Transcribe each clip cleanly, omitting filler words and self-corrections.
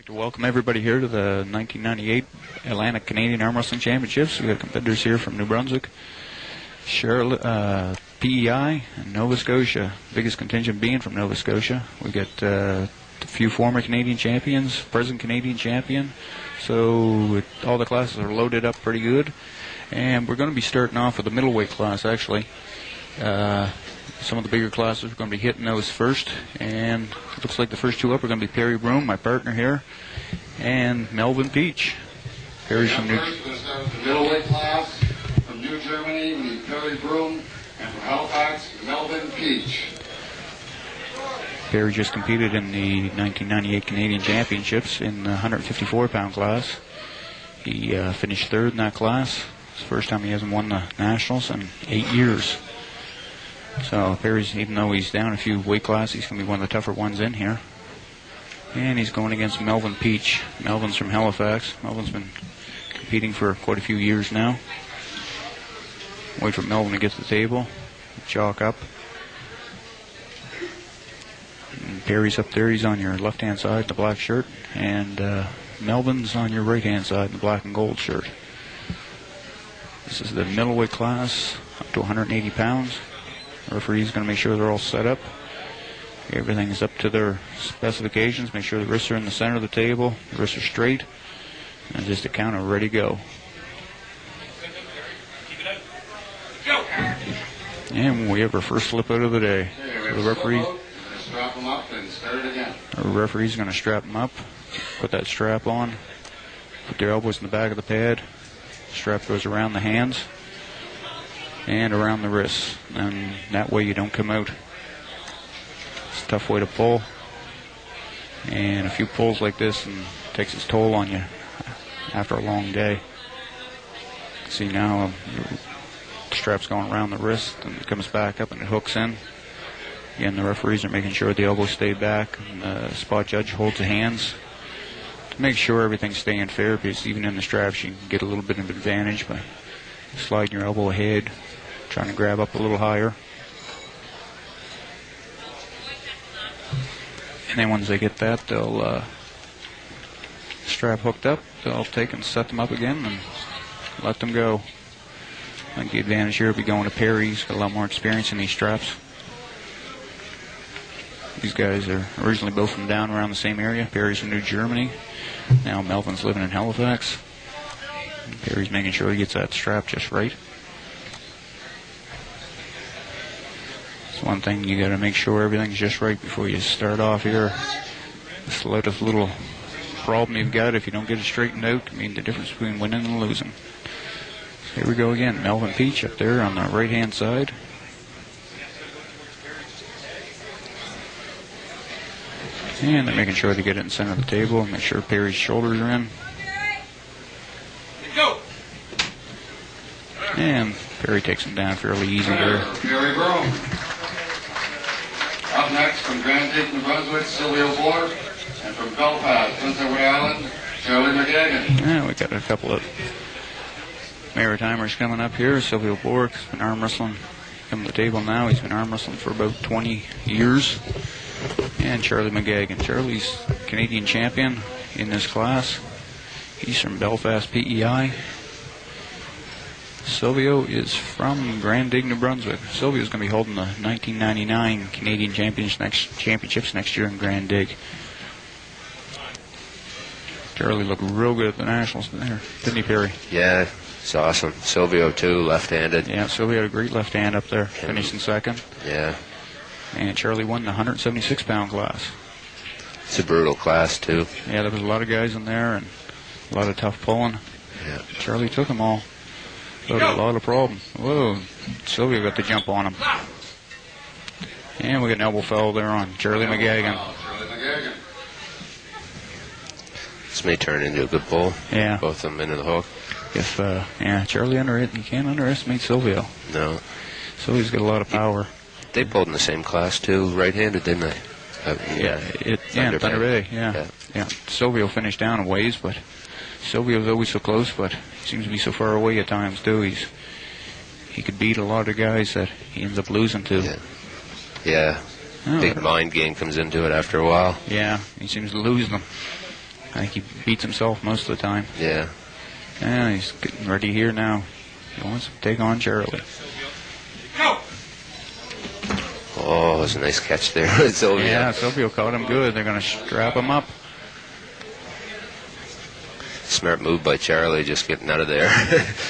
I'd like to welcome everybody here to the 1998 Atlantic Canadian Arm Wrestling Championships. We've got competitors here from New Brunswick, Charlotte, PEI, and Nova Scotia. Biggest contingent being from Nova Scotia. We've got a few former Canadian champions, present Canadian champion. So all the classes are loaded up pretty good. And we're going to be starting off with the middleweight class, actually. Some of the bigger classes, we're going to be hitting those first. And it looks like the first two up are going to be Perry Broom, my partner here, and Melvin Peach. Perry's from We're going to start with the middleweight class. From New Germany, we need Perry Broom, and from Halifax, Melvin Peach. Perry just competed in the 1998 Canadian Championships in the 154-pound class. He finished third in that class. It's the first time he hasn't won the Nationals in 8 years. So Perry's, even though he's down a few weight classes, he's going to be one of the tougher ones in here. And he's going against Melvin Peach. Melvin's from Halifax. Melvin's been competing for quite a few years now. Wait for Melvin to get to the table. Chalk up. And Perry's up there. He's on your left-hand side in the black shirt. And Melvin's on your right-hand side in the black and gold shirt. This is the middleweight class, up to 180 pounds. The referee's going to make sure they're all set up. Everything is up to their specifications. Make sure the wrists are in the center of the table. The wrists are straight. And just a count of ready, go. And we have our first slip out of the day. So the referee. Strap them up and start it again. The referee's going to strap them up. Put that strap on. Put their elbows in the back of the pad. Strap goes around the hands and around the wrists, and that way you don't come out. It's a tough way to pull, and a few pulls like this and takes its toll on you after a long day. See now the strap's going around the wrist and it comes back up and it hooks in. Again, the referees are making sure the elbows stay back, and the spot judge holds the hands to make sure everything's staying fair, because even in the straps you can get a little bit of advantage by sliding your elbow ahead, trying to grab up a little higher. And then once they get that, they'll strap hooked up, they'll take and set them up again and let them go. I think the advantage here will be going to Perry. He's got a lot more experience in these straps. These guys are originally both from down around the same area. Perry's from New Germany. Now Melvin's living in Halifax. And Perry's making sure he gets that strap just right. It's one thing, you got to make sure everything's just right before you start off here. The slightest little problem you've got, if you don't get it straightened out, can mean the difference between winning and losing. So here we go again. Melvin Peach up there on the right-hand side. And they're making sure they get it in the center of the table and make sure Perry's shoulders are in. And Perry takes him down fairly easy there. Perry Broom. Up next from Grand Lake, New Brunswick, Sylvia Board. And from Belfast, Prince Edward Island, Charlie McGagan. Yeah, we got a couple of Maritimers coming up here. Sylvia Bork's been arm wrestling. Coming to the table now. He's been arm wrestling for about 20 years. And Charlie McGagan. Charlie's Canadian champion in this class. He's from Belfast, PEI. Silvio is from Grand Dig, New Brunswick. Silvio's going to be holding the 1999 Canadian Championships next year in Grand Dig. Charlie looked real good at the Nationals there, didn't he, Perry? Yeah, it's awesome. Silvio, too, left-handed. Yeah, Silvio had a great left hand up there, finishing second. Yeah. And Charlie won the 176-pound class. It's a brutal class, too. Yeah, there was a lot of guys in there and a lot of tough pulling. Yeah. Charlie took them all. A lot of problems. Whoa, Silvio got the jump on him. And we got an elbow foul there on Charlie McGagan. This may turn into a good pull. Yeah. Both of them into the hook. If Charlie you can't underestimate Silvio. No. Silvio's got a lot of power. They pulled in the same class, too, right-handed, didn't they? Thunder Bay. Yeah. Silvio finished down a ways, but Silvio's always so close, but he seems to be so far away at times, too. He could beat a lot of guys that he ends up losing to. Yeah. Big mind game comes into it after a while. Yeah, he seems to lose them. I think he beats himself most of the time. Yeah. And he's getting ready here now. He wants to take on Charlie. Oh, it was a nice catch there. Silvio. Yeah, Silvio caught him good. They're going to strap him up. Smart move by Charlie, just getting out of there.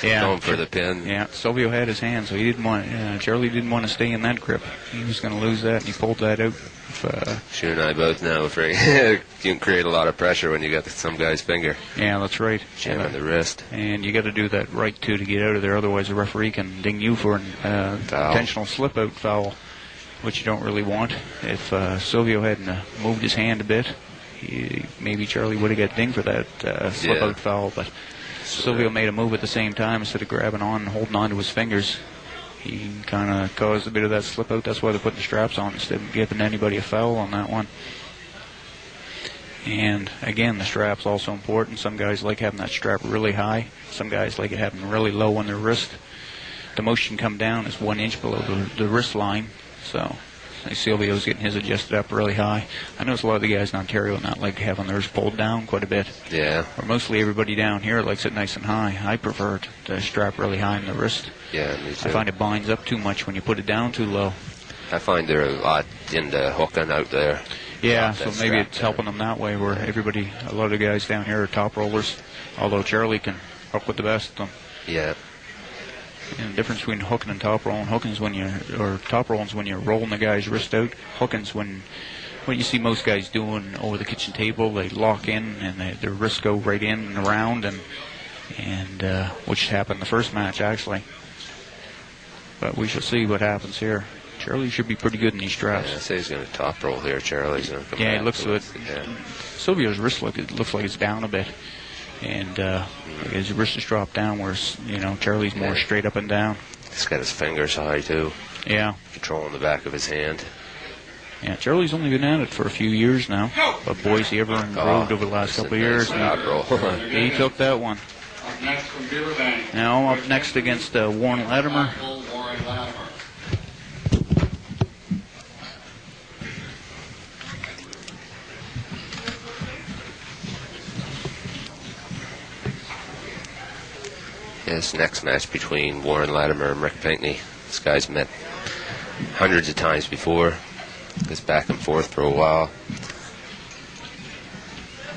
Yeah. Going for the pin. Yeah, Silvio had his hand, so he didn't want. Charlie didn't want to stay in that grip. He was going to lose that, and he pulled that out. Sure and I both know, afraid you can create a lot of pressure when you got some guy's finger. Yeah, that's right. Jam on the wrist. And you got to do that right too to get out of there. Otherwise, the referee can ding you for an intentional slip-out foul, which you don't really want. If Silvio hadn't moved his hand a bit, maybe Charlie would have got dinged for that slip-out foul. But Silvio made a move at the same time instead of grabbing on and holding on to his fingers. He kind of caused a bit of that slip-out. That's why they're putting the straps on instead of giving anybody a foul on that one. And again, the strap's also important. Some guys like having that strap really high. Some guys like it having really low on their wrist. The most you can come down is 1 inch below the wrist line. So Silvio's getting his adjusted up really high. I notice a lot of the guys in Ontario not like having theirs pulled down quite a bit. Yeah. Or mostly everybody down here likes it nice and high. I prefer to strap really high in the wrist. Yeah, me too. I find it binds up too much when you put it down too low. I find they're a lot into hooking out there. Yeah, so maybe it's helping them that way, where a lot of the guys down here are top rollers, although Charlie can hook with the best of them. Yeah. And the difference between hooking and top rolling, top rolling is when you're rolling the guy's wrist out. Hooking's when what you see most guys doing over the kitchen table, they lock in and their wrists go right in and around, and which happened in the first match actually. But we shall see what happens here. Charlie should be pretty good in these straps. Yeah, I say he's going to top roll here. Charlie's going to come back. Yeah, it looks good. Yeah. Silvio's wrist looks like it's down a bit. And his wrist is dropped down, whereas Charlie's more straight up and down. He's got his fingers high too. Yeah. Controlling the back of his hand. Yeah, Charlie's only been at it for a few years now, but boy, has he ever improved over the last couple of years. He took that one. Up next from Beaverbank. Now up next against Warren Latimer. Warren Latimer. This next match between Warren Latimer and Rick Pinkney. This guy's met hundreds of times before. Goes back and forth for a while.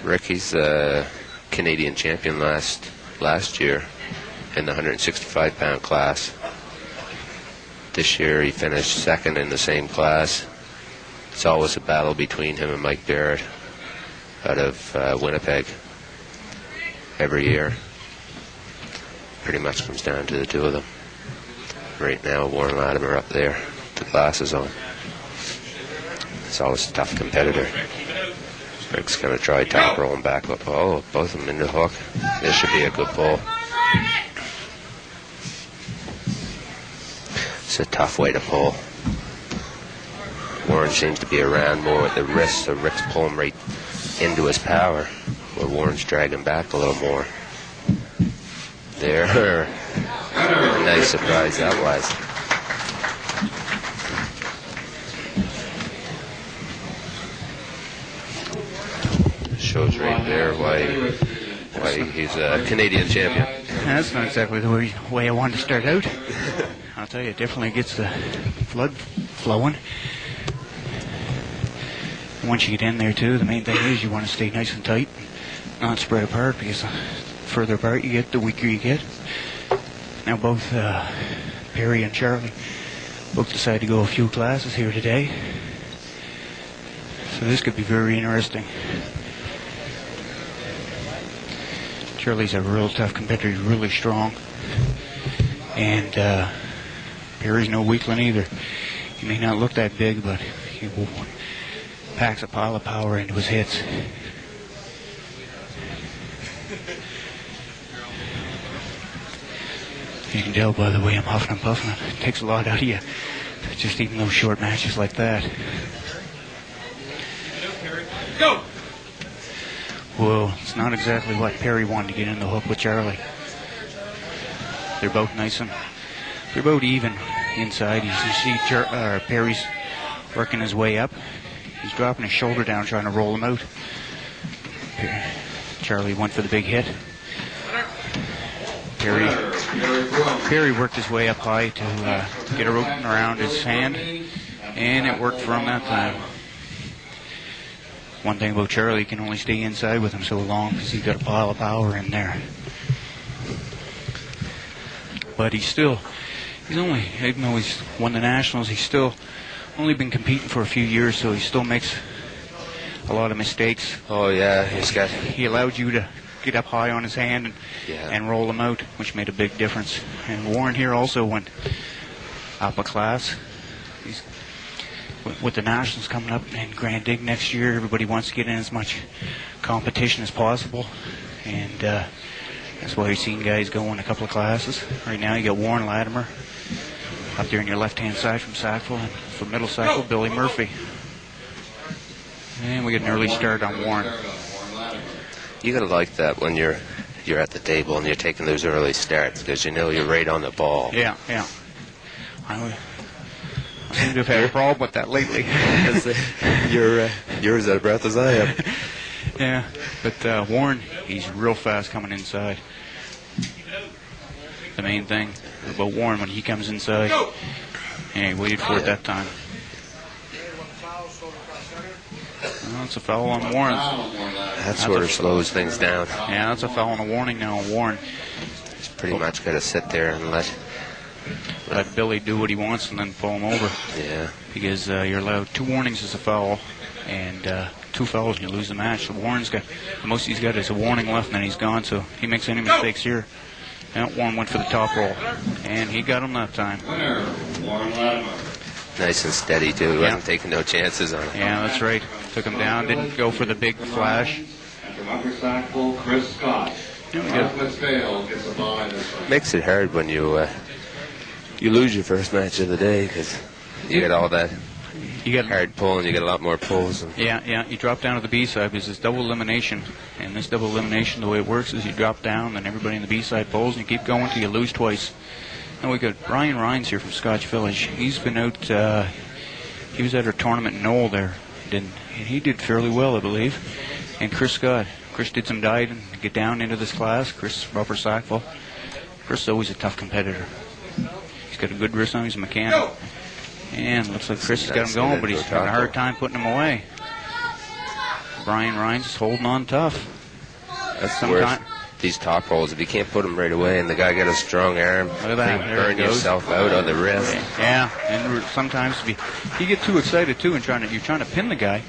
Rick, he's a Canadian champion last year in the 165-pound class. This year he finished second in the same class. It's always a battle between him and Mike Barrett out of Winnipeg every year. Pretty much comes down to the two of them. Right now, Warren Latimer up there, the glasses on. It's always a tough competitor. Rick's going to try top rolling back up. Oh, both of them in the hook. This should be a good pull. It's a tough way to pull. Warren seems to be around more with the wrist, so Rick's pulling right into his power, where Warren's dragging back a little more. There. A nice surprise that was. Shows right there why he's a Canadian champion. That's not exactly the way I wanted to start out. I'll tell you, it definitely gets the blood flowing. And once you get in there too, the main thing is you want to stay nice and tight, not spread apart, because the further apart you get, the weaker you get. Now both Perry and Charlie both decided to go a few classes here today. So this could be very interesting. Charlie's a real tough competitor. He's really strong. And Perry's no weakling either. He may not look that big, but he packs a pile of power into his hits. You can tell by the way I'm huffing and puffing. It takes a lot out of you, just even those short matches like that. Go! Well, it's not exactly what Perry wanted to get in the hook with Charlie. They're both nice and they're both even inside. You see Perry's working his way up. He's dropping his shoulder down trying to roll him out. Charlie went for the big hit. Perry worked his way up high to get a rope around his hand, and it worked for him that time. One thing about Charlie, he can only stay inside with him so long because he's got a pile of power in there. But he's only, even though he's won the Nationals, he's still only been competing for a few years, so he still makes a lot of mistakes. Oh yeah, he allowed you to get up high on his hand and roll him out, which made a big difference. And Warren here also went up a class. With the Nationals coming up in Grand Dig next year, everybody wants to get in as much competition as possible, and that's why you're seeing guys go in a couple of classes. Right now you got Warren Latimer up there on your left-hand side from Sackville, and from Middle Sackville, Billy Murphy. And we get an early start on Warren. You gotta like that when you're at the table and you're taking those early starts, because you know you're right on the ball. Yeah. I seem to have had a problem with that lately. You're as out of breath as I am. Yeah, but Warren, he's real fast coming inside. The main thing about Warren when he comes inside, and he waited for it that time. Well, it's a foul on Warren. That sort of slows things down. Yeah, that's a foul and a warning now on Warren. He's pretty much got to sit there and let Billy do what he wants and then pull him over. Yeah. Because you're allowed 2 warnings as a foul, and 2 fouls and you lose the match. So Warren's got, the most he's got is a warning left, and then he's gone. So if he makes any mistakes here, Warren went for the top roll, and he got him that time. Nice and steady too. He wasn't taking no chances on it. Yeah, that's right. Took him down. Didn't go for the big flash. Chris Scott. Makes it hard when you lose your first match of the day, because you get all that. You get hard pulling. You get a lot more pulls. Yeah. You drop down to the B side because it's double elimination, and this double elimination, the way it works is you drop down, and everybody in the B side pulls, and you keep going till you lose twice. And we got Brian Rhines here from Scotch Village. He's been out. He was at our tournament in Knoll there. He did fairly well, I believe. And Chris Scott. Chris did some diving to get down into this class. Chris Robert Sackville. Chris is always a tough competitor. He's got a good wrist on. He's a mechanic. And looks like Chris has got him going, but he's having a hard time putting him away. Brian Rhines is holding on tough. That's the worst. These top rolls, if you can't put them right away and the guy got a strong arm, look at that. You burn yourself out on the wrist. Yeah, and sometimes if you get too excited too and you're trying to pin the guy,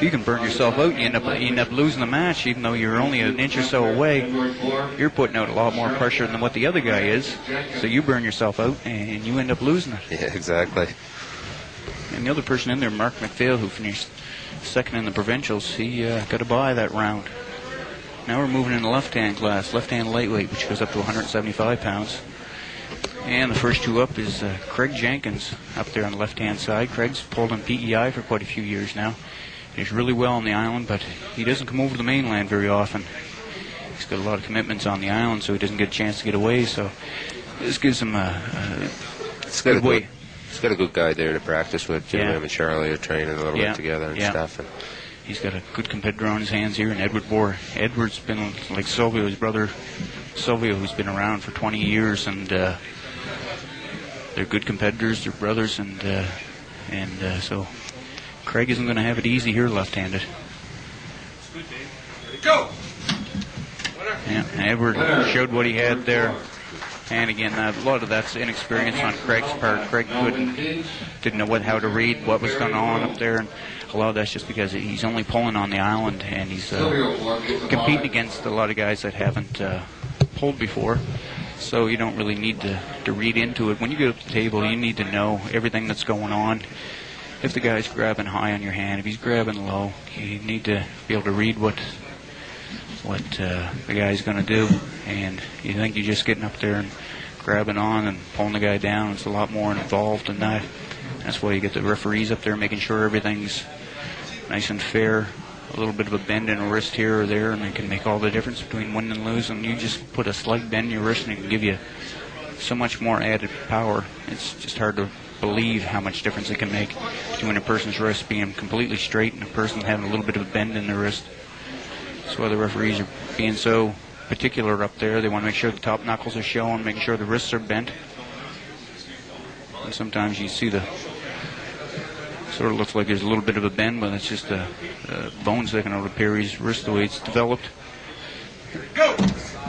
you can burn yourself out and you end up losing the match, even though you're only an inch or so away. You're putting out a lot more pressure than what the other guy is, so you burn yourself out and you end up losing it. Yeah, exactly. And the other person in there, Mark McPhail, who finished second in the provincials, he got a bye that round. Now we're moving in the left-hand class, left-hand lightweight, which goes up to 175 pounds. And the first 2 up is Craig Jenkins up there on the left-hand side. Craig's pulled on PEI for quite a few years now. He's really well on the island, but he doesn't come over to the mainland very often. He's got a lot of commitments on the island, so he doesn't get a chance to get away. So this gives him a good way. He's got a good guy there to practice with. Him and Charlie are training a little bit together and stuff. And he's got a good competitor on his hands here, and Edward Bohr. Edward's been like Silvio, his brother Silvio, who's been around for 20 years, and they're good competitors. They're brothers, and so Craig isn't going to have it easy here, left-handed. Go. Yeah, Edward showed what he had there. And again, a lot of that's inexperience on Craig's part. Craig didn't know how to read what was going on up there, and a lot of that's just because he's only pulling on the island, and he's competing against a lot of guys that haven't pulled before. So you don't really need to read into it. When you get up to the table, you need to know everything that's going on. If the guy's grabbing high on your hand, if he's grabbing low, you need to be able to read what the guy's going to do. And you think you're just getting up there and grabbing on and pulling the guy down. It's a lot more involved than that. That's why you get the referees up there making sure everything's nice and fair. A little bit of a bend in a wrist here or there, and it can make all the difference between winning and losing. You just put a slight bend in your wrist and it can give you so much more added power. It's just hard to believe how much difference it can make between a person's wrist being completely straight and a person having a little bit of a bend in their wrist. That's why the referees are being so particular up there. They want to make sure the top knuckles are showing, making sure the wrists are bent. And sometimes you see the sort of looks like there's a little bit of a bend, but it's just the bone sticking out of Perry's wrist the way it's developed.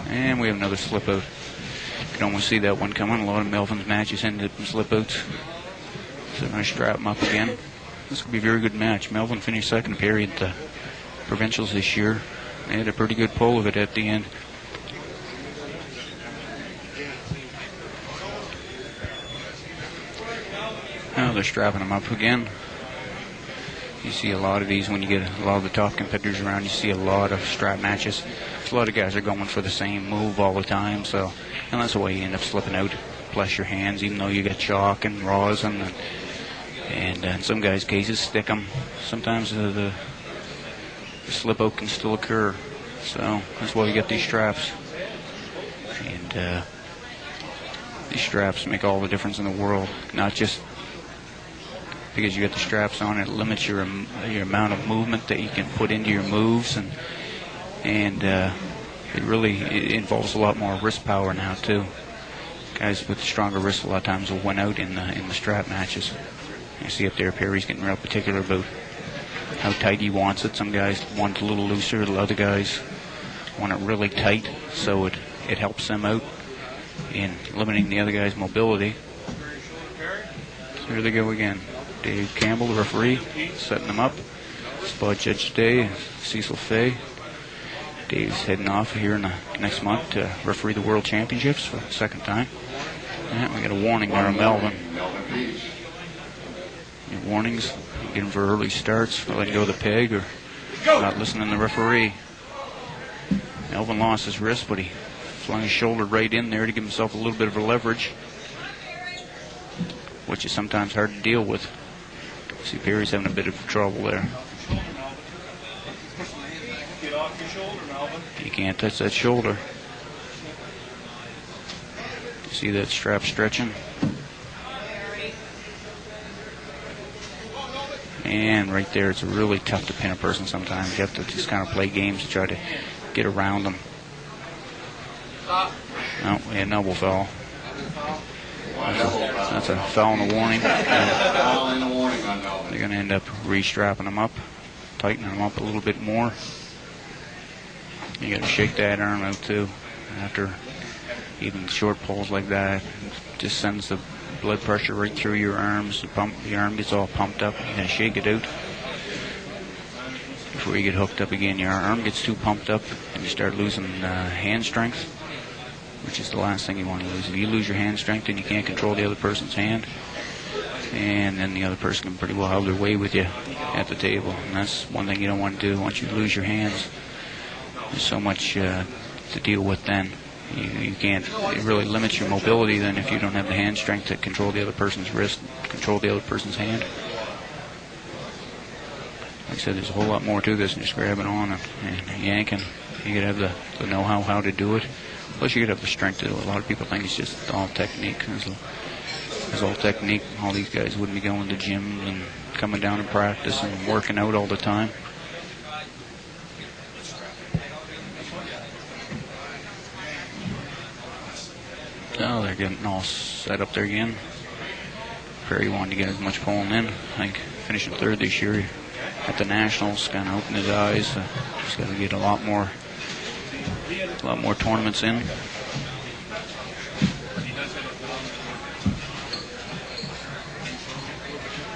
And we have another slip out. You can almost see that one coming. A lot of Melvin's matches ended up in slip outs. So I'm going to strap him up again. This could be a very good match. Melvin finished second Perry at the provincials this year. They had a pretty good pull of it at the end. Now they're strapping him up again. You see a lot of these when you get a lot of the top competitors around. You see a lot of strap matches. A lot of guys are going for the same move all the time, so and that's the way you end up slipping out. Plus your hands, even though you get chalk and rosin, and in some guys' cases stick them. Sometimes the slip out can still occur, so that's why you get these straps. And these straps make all the difference in the world. Not just because you get the straps on, it limits your amount of movement that you can put into your moves, and it involves a lot more wrist power now too. Guys with stronger wrists a lot of times will win out in the strap matches. You see up there, Perry's getting real particular about how tight he wants it. Some guys want it a little looser, the other guys want it really tight, so it helps them out in limiting the other guy's mobility. So here they go again. Dave Campbell, the referee, setting them up. Spot judge today, Cecil Fay. Dave's heading off here in the next month to referee the World Championships for the second time. And we got a warning there on Melvin. Warnings, get him for early starts, for letting go of the peg, or not listening to the referee. Melvin lost his wrist, but he flung his shoulder right in there to give himself a little bit of a leverage, which is sometimes hard to deal with. See, Perry's having a bit of trouble there. Get off your shoulder, Melvin. You can't touch that shoulder. You see that strap stretching? And right there, it's really tough to pin a person sometimes. You have to just kind of play games to try to get around them. No, we had an elbow foul. That's a foul and a warning. They're going to end up re-strapping them up, tightening them up a little bit more. You got to shake that arm out too. After even short pulls like that, it just sends the blood pressure right through your arms. The arm gets all pumped up. You got to shake it out before you get hooked up again. Your arm gets too pumped up and you start losing hand strength, which is the last thing you want to lose. If you lose your hand strength, then you can't control the other person's hand, and then the other person can pretty well have their way with you at the table. And that's one thing you don't want to do. Once you lose your hands, there's so much to deal with then. You can't, it really limits your mobility then if you don't have the hand strength to control the other person's wrist, control the other person's hand. Like I said, there's a whole lot more to this than just grabbing on and yanking. You gotta have the know-how how to do it. Plus you gotta have the strength to do it. A lot of people think it's just all technique. It's all technique. All these guys wouldn't be going to gyms and coming down to practice and working out all the time. Oh, they're getting all set up there again. Perry wanted to get as much pulling in. I think finishing third this year at the Nationals kind of opened his eyes. Just got to get a lot more tournaments in.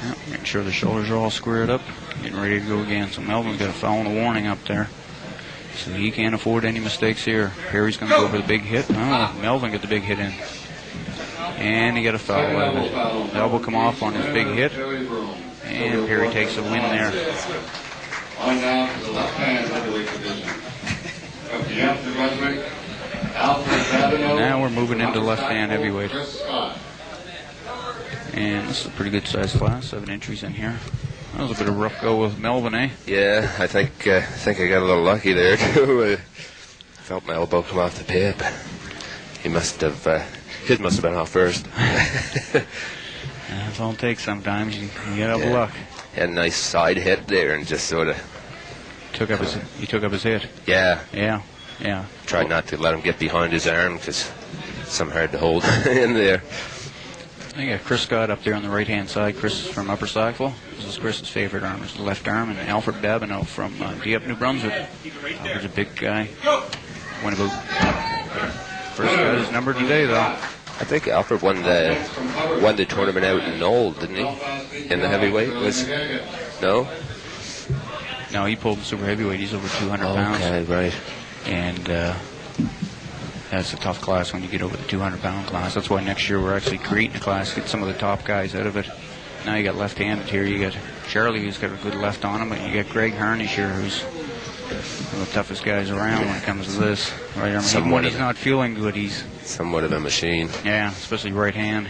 Yep, making sure the shoulders are all squared up. Getting ready to go again. So Melvin's got a foul and a warning up there. So he can't afford any mistakes here. Perry's going to go for the big hit. Oh, Melvin got the big hit in. And he got a foul out of it. The elbow come off on his big hit. And Perry takes a win there. On down to the left-hand heavyweight division. Of the Hampton Brunswick, Alfred Babineau. Now we're moving into left-hand heavyweight. And this is a pretty good sized class. 7 entries in here. That was a bit of a rough go with Melvin, eh? Yeah, I think I got a little lucky there too. Felt my elbow come off the pad, but he must have his must have been off first. That's all it takes sometimes. You get up luck. Had a nice side hit there and just sort of took up his hit. Yeah. Yeah. Tried not to let him get behind his arm because some hard to hold in there. I got Chris Scott up there on the right-hand side. Chris is from Upper Sackville. This is Chris's favorite arm, is the left arm. And Alfred Babineau from Dieppe, New Brunswick. Alfred's a big guy. Won about first got his number today, though. I think Alfred won the tournament out in Knoll, didn't he? In the heavyweight? No? No, he pulled in super heavyweight. He's over 200 pounds. Okay, right. And that's a tough class when you get over the 200-pound class. That's why next year we're actually creating a class, get some of the top guys out of it. Now you got left-handed here. You got Charlie, who's got a good left on him, but you got Greg Harnish here, who's one of the toughest guys around when it comes to this. Right arm. Even when he's not feeling good, he's somewhat of a machine. Yeah, especially right hand.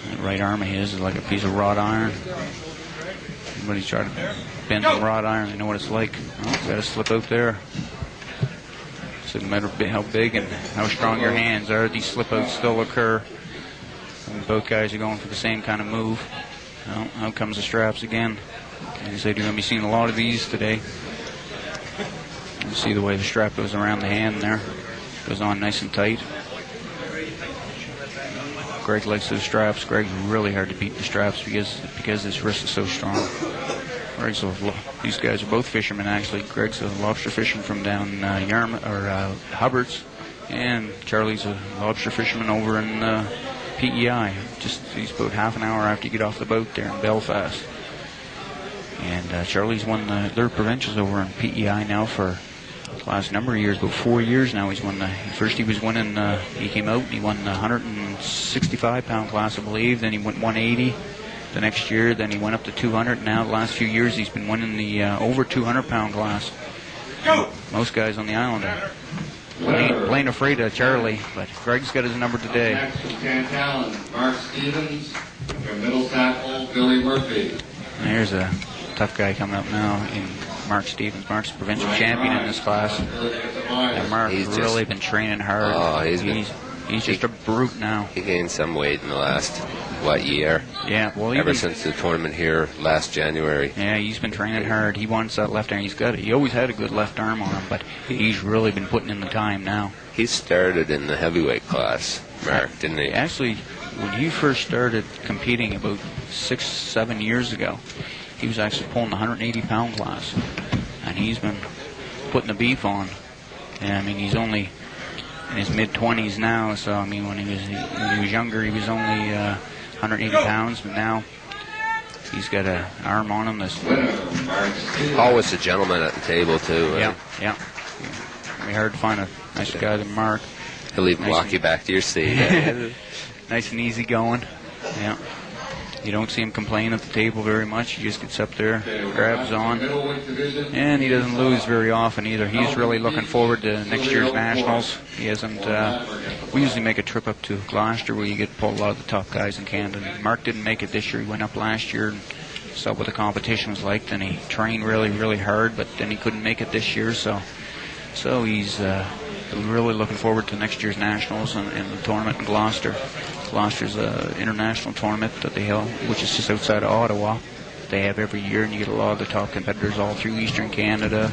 That right arm of his is like a piece of wrought iron. When he's trying to bend the wrought iron, they know what it's like. Oh, got to slip out there. So no matter how big and how strong your hands are, these slip-outs still occur. And both guys are going for the same kind of move. Well, out comes the straps again. As I said, you're going to be seeing a lot of these today. You see the way the strap goes around the hand there. Goes on nice and tight. Greg likes those straps. Greg's really hard to beat the straps because his wrist is so strong. These guys are both fishermen, actually. Greg's a lobster fisherman from down Hubbard's, and Charlie's a lobster fisherman over in PEI. He's about half an hour after you get off the boat there in Belfast. And Charlie's won their provincials over in PEI now for the last number of years, about 4 years now. He's won first he was winning, he came out and he won the 165-pound class, I believe. Then he went 180 the next year. Then he went up to 200. Now the last few years he's been winning the over 200-pound class. Most guys on the island are plain afraid of Charlie, but Greg's got his number today. Next is Cantal, Mark Stevens, from Middle Sackville, Billy Murphy. And here's a tough guy coming up now in Mark Stevens. Mark's provincial champion in this class. And Mark's really been training hard. Oh, he's just a brute now. He gained some weight in the last, year? Yeah, well, ever since the tournament here last January. Yeah, he's been training hard. He wants that left arm. He always had a good left arm on him, but he's really been putting in the time now. He started in the heavyweight class, Mark, didn't he? Actually, when he first started competing about 6-7 years ago, he was actually pulling the 180-pound class, and he's been putting the beef on. And I mean, he's only in his mid-20s now, so I mean, when he was younger, he was only 180 pounds, but now he's got an arm on him that's always a gentleman at the table too. Yeah. It'd be hard to find a nicer guy than Mark. He'll even walk you back to your seat. Nice and easy going. Yeah. You don't see him complain at the table very much. He just gets up there, grabs on, and he doesn't lose very often either. He's really looking forward to next year's nationals. He hasn't. We usually make a trip up to Gloucester where you get to pull a lot of the top guys in Canada. Mark didn't make it this year. He went up last year and saw what the competition was like. Then he trained really, really hard, but then he couldn't make it this year. So he's really looking forward to next year's nationals and the tournament in Gloucester. Gloucester's an international tournament that they held, which is just outside of Ottawa. They have every year, and you get a lot of the top competitors all through Eastern Canada,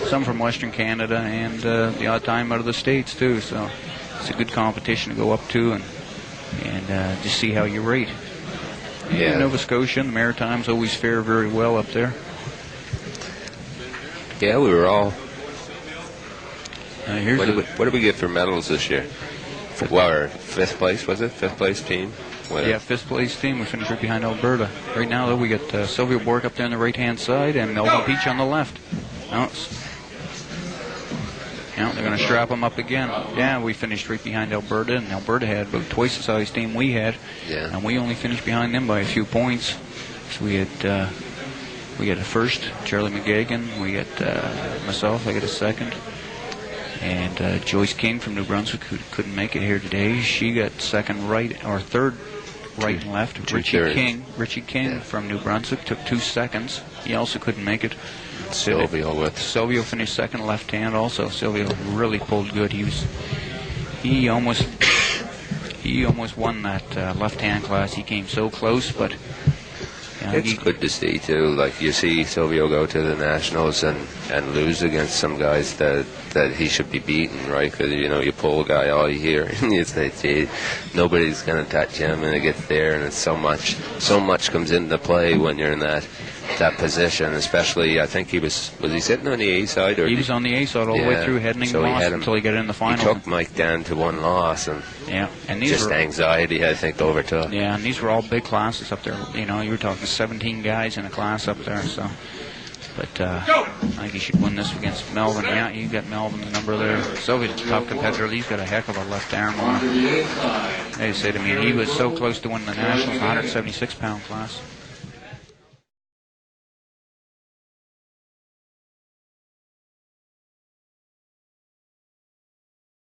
some from Western Canada, and the odd time out of the States too. So it's a good competition to go up to and just see how you rate. Yeah. And Nova Scotia and the Maritimes always fare very well up there. Yeah, we were all. What did we get for medals this year? Well, fifth place, was it? Fifth place team? Yeah, fifth place team. We finished right behind Alberta. Right now, though, we got Sylvia Bork up there on the right-hand side and Melvin Peach on the left. They're going to strap them up again. Yeah, we finished right behind Alberta, and Alberta had about twice the size team we had. Yeah. And we only finished behind them by a few points. So we had a first, Charlie McGagan. We got myself. I got a second. And Joyce King from New Brunswick, who couldn't make it here today, she got second right, or third right and left. Richie King from New Brunswick took 2 seconds. He also couldn't make it. Silvio finished second left hand also. Silvio really pulled good. He almost won that left hand class. He came so close, but It's good to see too. Like you see Silvio go to the Nationals and lose against some guys that he should be beaten, right? Because you pull a guy all you hear and you say, "Gee, nobody's gonna touch him," and it gets there, and it's so much comes into play when you're in that position. Especially, I think was he sitting on the A side, or he was on the A side all the way through, heading so lost until he got in the final. He took Mike down to one loss, and these just anxiety, I think, overtook. Yeah, and these were all big classes up there. You were talking 17 guys in a class up there. So, but I think he should win this against Melvin. Yeah, you got Melvin, the number there. Sylvia's a top competitor. He's got a heck of a left arm on him. They say to me, he was so close to winning the Nationals, 176-pound class.